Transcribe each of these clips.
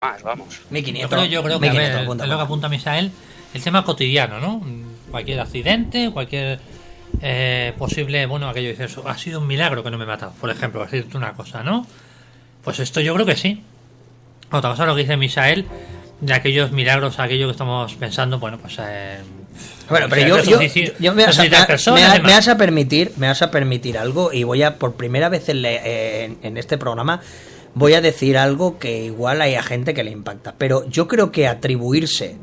más, vamos. 1500. Yo creo que, a ver, es lo que apunta Misael, el tema cotidiano, ¿no? Cualquier accidente, cualquier posible, bueno, aquello dice eso, ha sido un milagro que no me he matado, por ejemplo, a decirte una cosa, ¿no? Pues esto yo creo que sí. Otra cosa, lo que dice Misael, de aquellos milagros, aquello que estamos pensando, bueno, pues... bueno, pero yo me vas a permitir algo, y voy a, por primera vez en este programa, voy a decir algo que igual hay a gente que le impacta, pero yo creo que atribuirse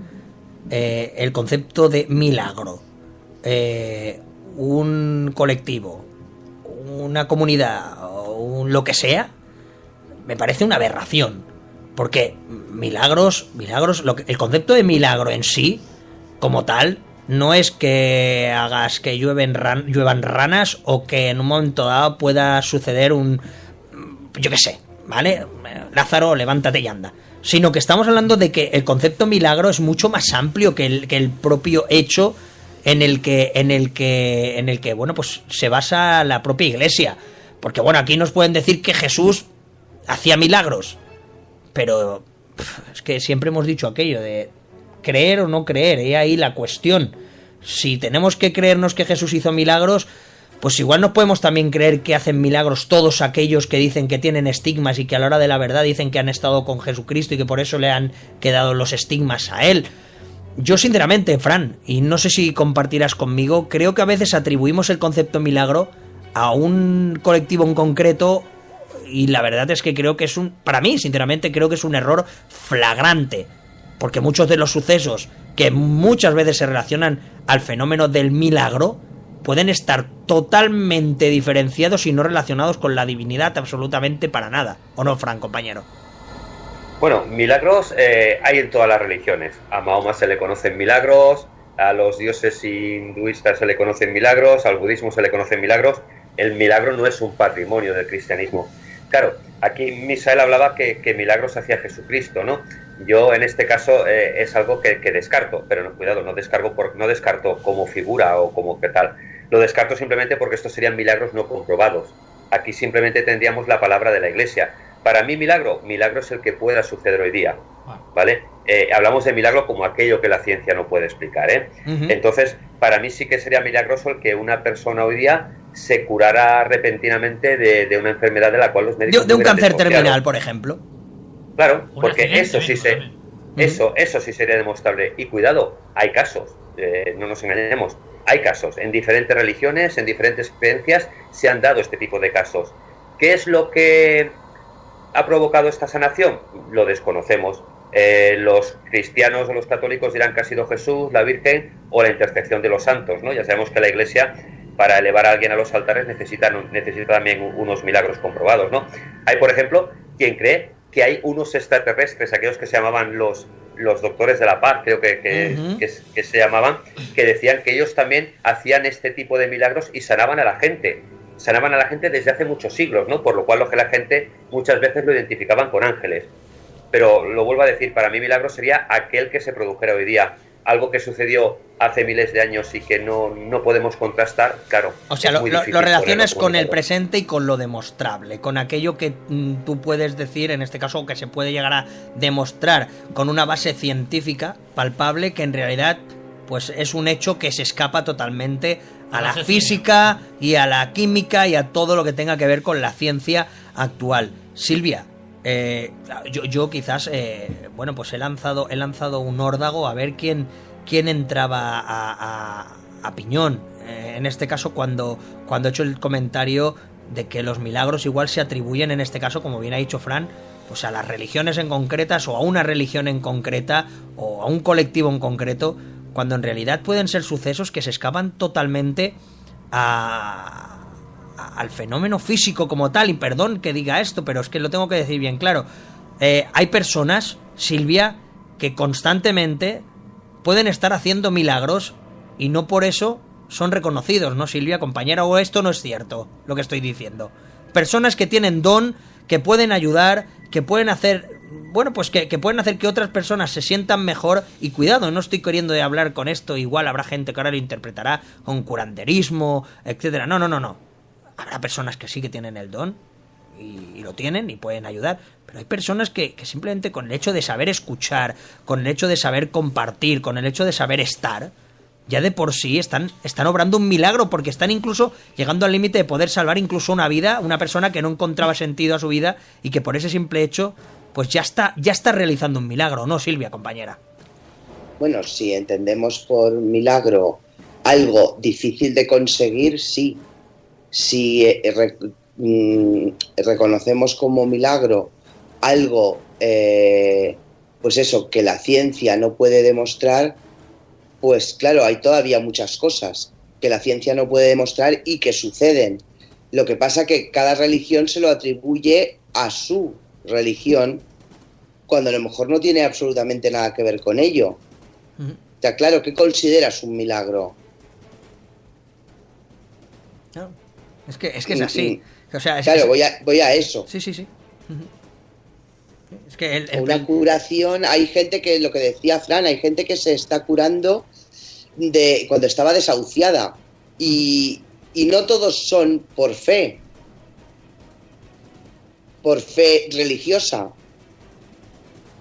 el concepto de milagro, un colectivo, una comunidad, o lo que sea, me parece una aberración. Porque milagros, el concepto de milagro en sí, como tal, no es que hagas que lluevan ranas, o que en un momento dado pueda suceder yo qué sé, ¿vale? Lázaro, levántate y anda. Sino que estamos hablando de que el concepto milagro es mucho más amplio que el propio hecho en el que bueno, pues se basa la propia Iglesia. Porque bueno, aquí nos pueden decir que Jesús hacía milagros, pero es que siempre hemos dicho aquello de creer o no creer, y ahí la cuestión. Si tenemos que creernos que Jesús hizo milagros, pues igual nos podemos también creer que hacen milagros todos aquellos que dicen que tienen estigmas y que a la hora de la verdad dicen que han estado con Jesucristo y que por eso le han quedado los estigmas a él. Yo sinceramente, Fran, y no sé si compartirás conmigo, creo que a veces atribuimos el concepto milagro a un colectivo en concreto, y la verdad es que creo que para mí, sinceramente, creo que es un error flagrante, porque muchos de los sucesos que muchas veces se relacionan al fenómeno del milagro pueden estar totalmente diferenciados y no relacionados con la divinidad absolutamente para nada. ¿O no, Fran, compañero? Bueno, milagros hay en todas las religiones. A Mahoma se le conocen milagros, a los dioses hinduistas se le conocen milagros, al budismo se le conocen milagros. El milagro no es un patrimonio del cristianismo. Claro, aquí Misael hablaba que milagros hacía Jesucristo, ¿no? Yo en este caso es algo que descarto, pero no, cuidado, no descarto como figura o como qué tal. Lo descarto simplemente porque estos serían milagros no comprobados. Aquí simplemente tendríamos la palabra de la Iglesia. Para mí milagro es el que pueda suceder hoy día, ¿vale? Hablamos de milagro como aquello que la ciencia no puede explicar, ¿eh? Uh-huh. Entonces, para mí sí que sería milagroso el que una persona hoy día se curara repentinamente de una enfermedad de la cual los médicos... De un cáncer terminal, por ejemplo. Claro, porque eso sí sería demostrable. Y cuidado, hay casos, no nos engañemos, hay casos. En diferentes religiones, en diferentes creencias, se han dado este tipo de casos. ¿Qué es lo que ha provocado esta sanación? Lo desconocemos. Los cristianos o los católicos dirán que ha sido Jesús, la Virgen o la intercesión de los santos, ¿no? Ya sabemos que la Iglesia, para elevar a alguien a los altares, necesita también unos milagros comprobados, ¿no? Hay, por ejemplo, quien cree que hay unos extraterrestres, aquellos que se llamaban los doctores de la paz, creo que se llamaban, que decían que ellos también hacían este tipo de milagros y sanaban a la gente desde hace muchos siglos, ¿no? Por lo cual la gente muchas veces lo identificaban con ángeles. Pero lo vuelvo a decir, para mí milagro sería aquel que se produjera hoy día. Algo que sucedió hace miles de años y que no podemos contrastar, claro. O sea, lo relacionas con el presente y con lo demostrable, con aquello que tú puedes decir, en este caso, que se puede llegar a demostrar con una base científica palpable, que en realidad pues es un hecho que se escapa totalmente a la física y a la química y a todo lo que tenga que ver con la ciencia actual. Silvia, yo quizás bueno, pues he lanzado un órdago a ver quién entraba a piñón, en este caso cuando he hecho el comentario de que los milagros igual se atribuyen, en este caso, como bien ha dicho Fran, pues a las religiones en concretas, o a una religión en concreta, o a un colectivo en concreto, cuando en realidad pueden ser sucesos que se escapan totalmente al fenómeno físico como tal. Y perdón que diga esto, pero es que lo tengo que decir bien claro. Hay personas, Silvia, que constantemente pueden estar haciendo milagros y no por eso son reconocidos, ¿no, Silvia, compañera? ¿O esto no es cierto, lo que estoy diciendo? Personas que tienen don, que pueden ayudar, que pueden hacer... Bueno, pues que pueden hacer que otras personas se sientan mejor. Y cuidado, no estoy queriendo hablar con esto, igual habrá gente que ahora lo interpretará con curanderismo, etcétera. No. Habrá personas que sí que tienen el don y lo tienen y pueden ayudar, Pero hay personas que simplemente con el hecho de saber escuchar, con el hecho de saber compartir, con el hecho de saber estar, ya de por sí están obrando un milagro, porque están incluso llegando al límite de poder salvar incluso una vida, una persona que no encontraba sentido a su vida y que por ese simple hecho, pues ya está realizando un milagro, ¿no, Silvia, compañera? Bueno, si entendemos por milagro algo difícil de conseguir, sí. Si reconocemos como milagro algo, pues eso, que la ciencia no puede demostrar, pues claro, hay todavía muchas cosas que la ciencia no puede demostrar y que suceden. Lo que pasa que cada religión se lo atribuye a su religión, cuando a lo mejor no tiene absolutamente nada que ver con ello. O sea, claro, ¿qué consideras un milagro? No, es que es así. O sea, claro, voy a eso. Sí. Es que una curación, hay gente que, lo que decía Fran, hay gente que se está curando de cuando estaba desahuciada. Y no todos son por fe religiosa.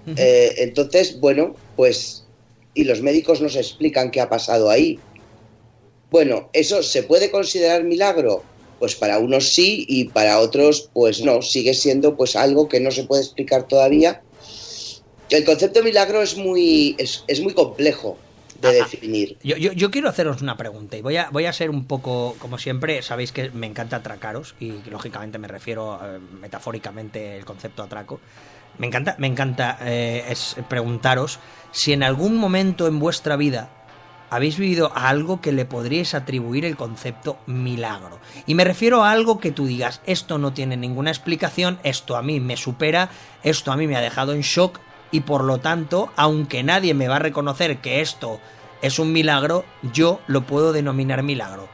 Entonces, bueno, pues, y los médicos nos explican qué ha pasado ahí. Bueno, ¿eso se puede considerar milagro? Pues para unos sí y para otros pues no, sigue siendo pues algo que no se puede explicar todavía. El concepto de milagro es muy complejo de definir. Yo quiero haceros una pregunta y voy a ser un poco, como siempre, sabéis que me encanta atracaros y lógicamente me refiero metafóricamente el concepto atraco. Me encanta es preguntaros si en algún momento en vuestra vida habéis vivido a algo que le podríais atribuir el concepto milagro. Y me refiero a algo que tú digas, esto no tiene ninguna explicación, esto a mí me supera, esto a mí me ha dejado en shock y por lo tanto, aunque nadie me va a reconocer que esto es un milagro, yo lo puedo denominar milagro.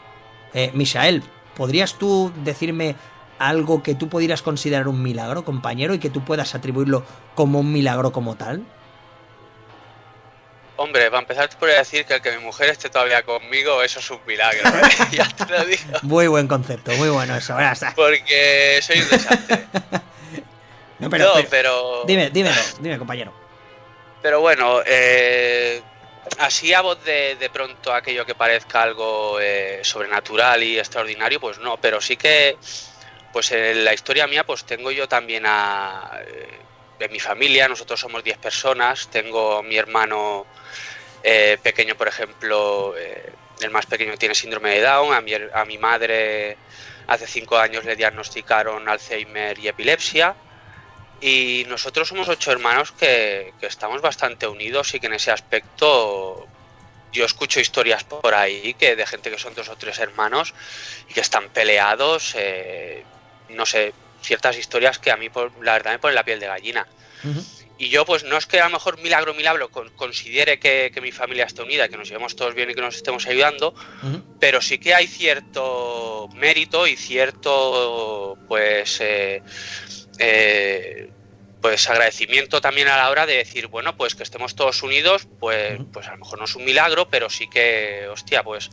Misael, ¿podrías tú decirme algo que tú pudieras considerar un milagro, compañero, y que tú puedas atribuirlo como un milagro como tal? Hombre, para empezar te podría decir que el que mi mujer esté todavía conmigo, eso es un milagro, ¿eh? Ya te lo digo. Muy buen concepto, muy bueno eso. Porque soy un desastre. No, pero... Dime, compañero. Pero bueno, así a voz de pronto aquello que parezca algo sobrenatural y extraordinario, pues no, pero sí que, pues en la historia mía, pues tengo yo también de mi familia, nosotros somos 10 personas, tengo mi hermano pequeño, por ejemplo, el más pequeño tiene síndrome de Down, a mi madre hace 5 años le diagnosticaron Alzheimer y epilepsia, y nosotros somos 8 hermanos que estamos bastante unidos y que en ese aspecto yo escucho historias por ahí de gente que son 2 o 3 hermanos y que están peleados, no sé, ciertas historias que a mí la verdad me ponen la piel de gallina. Uh-huh. Y yo pues no es que a lo mejor milagro considere que mi familia esté unida, que nos llevemos todos bien y que nos estemos ayudando, uh-huh, pero sí que hay cierto mérito y cierto pues agradecimiento también a la hora de decir, bueno, pues que estemos todos unidos, pues, uh-huh, pues a lo mejor no es un milagro, pero sí que, hostia, pues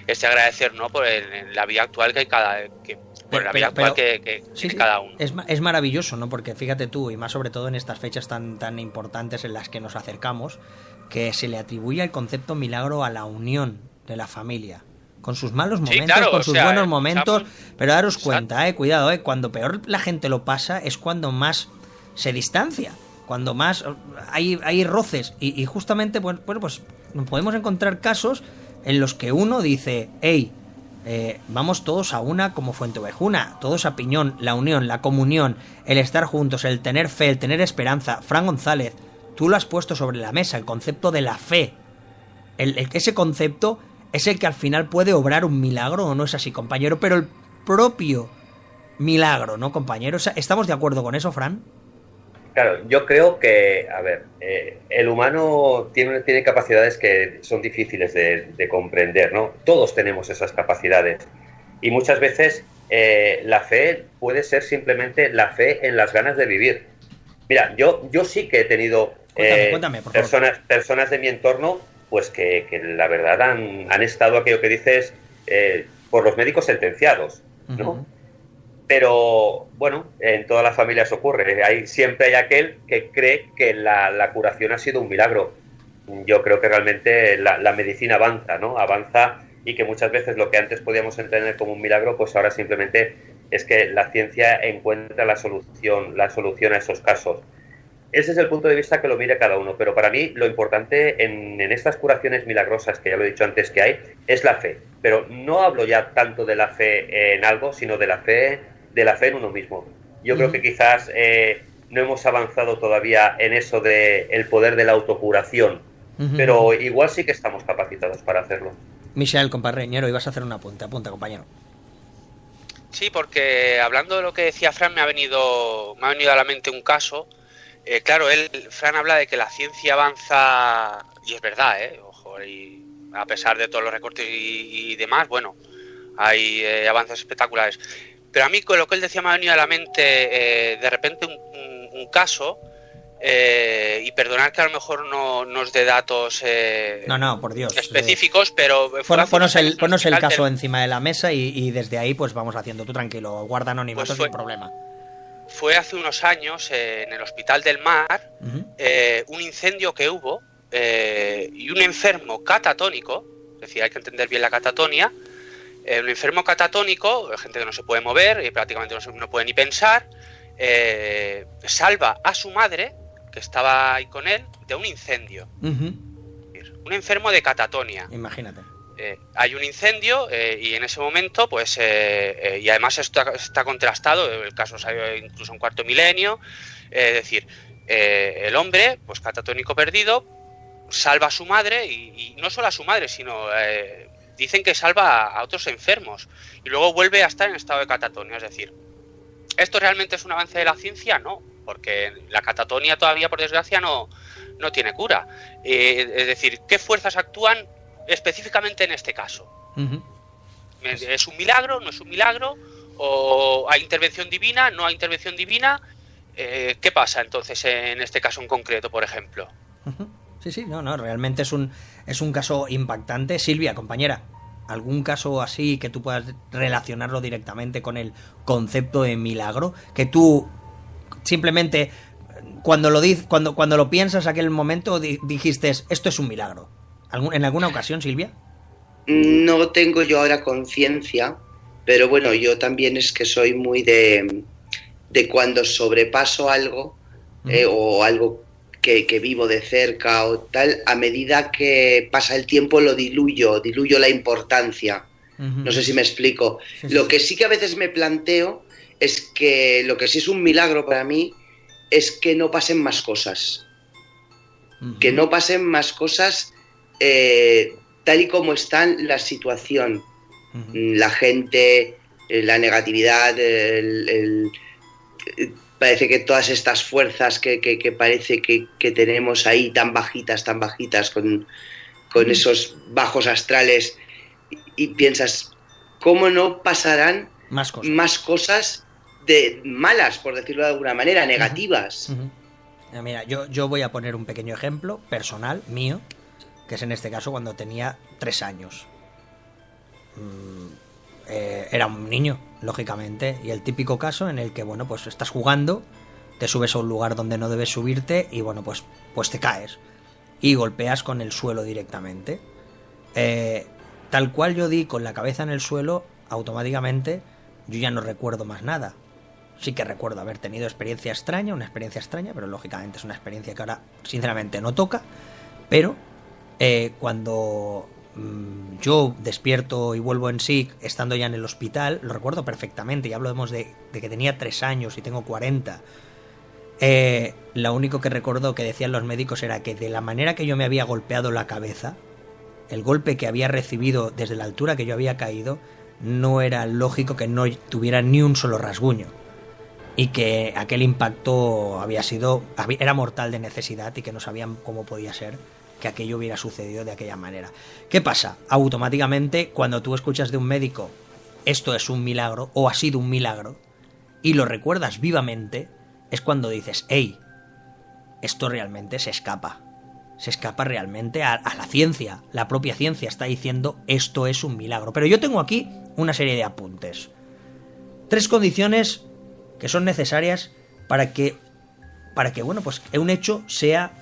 es de agradecer, ¿no? Por la vida actual que hay cada uno. Es maravilloso, ¿no? Porque fíjate tú, y más sobre todo en estas fechas tan importantes en las que nos acercamos, que se le atribuye el concepto milagro a la unión de la familia. Con sus malos momentos, sí, claro, con sus buenos momentos, pero daros cuenta, cuidado, cuando peor la gente lo pasa es cuando más se distancia, cuando más hay roces, y justamente, bueno, pues podemos encontrar casos en los que uno dice, hey, vamos todos a una como Fuenteovejuna, todos a piñón, la unión, la comunión, el estar juntos, el tener fe, el tener esperanza. Fran González, tú lo has puesto sobre la mesa, el concepto de la fe. Ese concepto es el que al final puede obrar un milagro, ¿o no es así, compañero? Pero el propio milagro, ¿no, compañero? O sea, ¿estamos de acuerdo con eso, Fran? Claro, yo creo que, a ver, el humano tiene capacidades que son difíciles de comprender, ¿no? Todos tenemos esas capacidades y muchas veces la fe puede ser simplemente la fe en las ganas de vivir. Mira, yo sí que he tenido cuéntame, por favor, personas de mi entorno, pues que la verdad han estado, aquello que dices, por los médicos sentenciados, ¿no? Uh-huh. Pero bueno, en todas las familias ocurre. Siempre hay aquel que cree que la curación ha sido un milagro. Yo creo que realmente la medicina avanza, ¿no? Avanza, y que muchas veces lo que antes podíamos entender como un milagro, pues ahora simplemente es que la ciencia encuentra la solución a esos casos. Ese es el punto de vista que lo mire cada uno, pero para mí lo importante en estas curaciones milagrosas, que ya lo he dicho antes que hay, es la fe. Pero no hablo ya tanto de la fe en algo, sino de la fe en uno mismo. Yo creo que quizás no hemos avanzado todavía en eso de el poder de la autocuración, pero igual sí que estamos capacitados para hacerlo. Michel, compañero, ibas a hacer un apunte. Apunta, compañero. Sí, porque hablando de lo que decía Fran, me ha venido a la mente un caso. Claro, Fran habla de que la ciencia avanza, y es verdad, ojo, y a pesar de todos los recortes y demás, bueno, hay avances espectaculares. Pero a mí con lo que él decía me ha venido a la mente de repente un caso, y perdonar que a lo mejor no nos dé datos no, por Dios, específicos, pero... Ponos el caso encima de la mesa y desde ahí pues vamos haciendo, tú tranquilo, guarda anonimato sin problema. Fue hace unos años en el Hospital del Mar, un incendio que hubo y un enfermo catatónico, es decir, hay que entender bien la catatonia, un enfermo catatónico, gente que no se puede mover y prácticamente no puede ni pensar, salva a su madre, que estaba ahí con él, de un incendio. Un enfermo de catatonia. Imagínate. Hay un incendio y en ese momento, pues, y además está contrastado, el caso salió incluso en cuarto milenio, es decir, el hombre, pues catatónico perdido, salva a su madre y no solo a su madre, sino dicen que salva a otros enfermos y luego vuelve a estar en estado de catatonia. Es decir, ¿esto realmente es un avance de la ciencia? No, porque la catatonia todavía, por desgracia, no tiene cura. Es decir, ¿qué fuerzas actúan específicamente en este caso? ¿Es un milagro? ¿No es un milagro? ¿O hay intervención divina? ¿No hay intervención divina? ¿Qué pasa entonces en este caso en concreto, por ejemplo? Sí, no, realmente es un caso impactante. Silvia, compañera, ¿algún caso así que tú puedas relacionarlo directamente con el concepto de milagro? Que tú simplemente cuando lo piensas aquel momento dijiste, esto es un milagro. ¿En alguna ocasión, Silvia? No tengo yo ahora conciencia, pero bueno, yo también es que soy muy de cuando sobrepaso algo o algo que vivo de cerca o tal, a medida que pasa el tiempo lo diluyo la importancia. No sé si me explico. Sí. Lo que sí que a veces me planteo es que lo que sí es un milagro para mí es que no pasen más cosas. Que no pasen más cosas tal y como está la situación. La gente, la negatividad, parece que todas estas fuerzas que parece que tenemos ahí tan bajitas, con esos bajos astrales, y piensas, ¿cómo no pasarán más cosas de malas, por decirlo de alguna manera, negativas? Mira, yo voy a poner un pequeño ejemplo personal, mío, que es en este caso cuando tenía 3 años. Era un niño, lógicamente, y el típico caso en el que, bueno, pues estás jugando, te subes a un lugar donde no debes subirte y, bueno, pues te caes y golpeas con el suelo directamente. Tal cual yo di con la cabeza en el suelo, automáticamente yo ya no recuerdo más nada. Sí que recuerdo haber tenido una experiencia extraña, pero lógicamente es una experiencia que ahora sinceramente no toca. Pero cuando yo despierto y vuelvo en sí, estando ya en el hospital, lo recuerdo perfectamente, y hablamos de que tenía 3 años y tengo 40. Lo único que recuerdo que decían los médicos era que de la manera que yo me había golpeado la cabeza, el golpe que había recibido desde la altura que yo había caído, no era lógico que no tuviera ni un solo rasguño, y que aquel impacto era mortal de necesidad y que no sabían cómo podía ser que aquello hubiera sucedido de aquella manera. ¿Qué pasa? Automáticamente, cuando tú escuchas de un médico esto es un milagro o ha sido un milagro y lo recuerdas vivamente, es cuando dices, hey, esto realmente se escapa realmente a la ciencia. La propia ciencia está diciendo esto es un milagro. Pero yo tengo aquí una serie de apuntes. 3 condiciones que son necesarias para que bueno, pues un hecho sea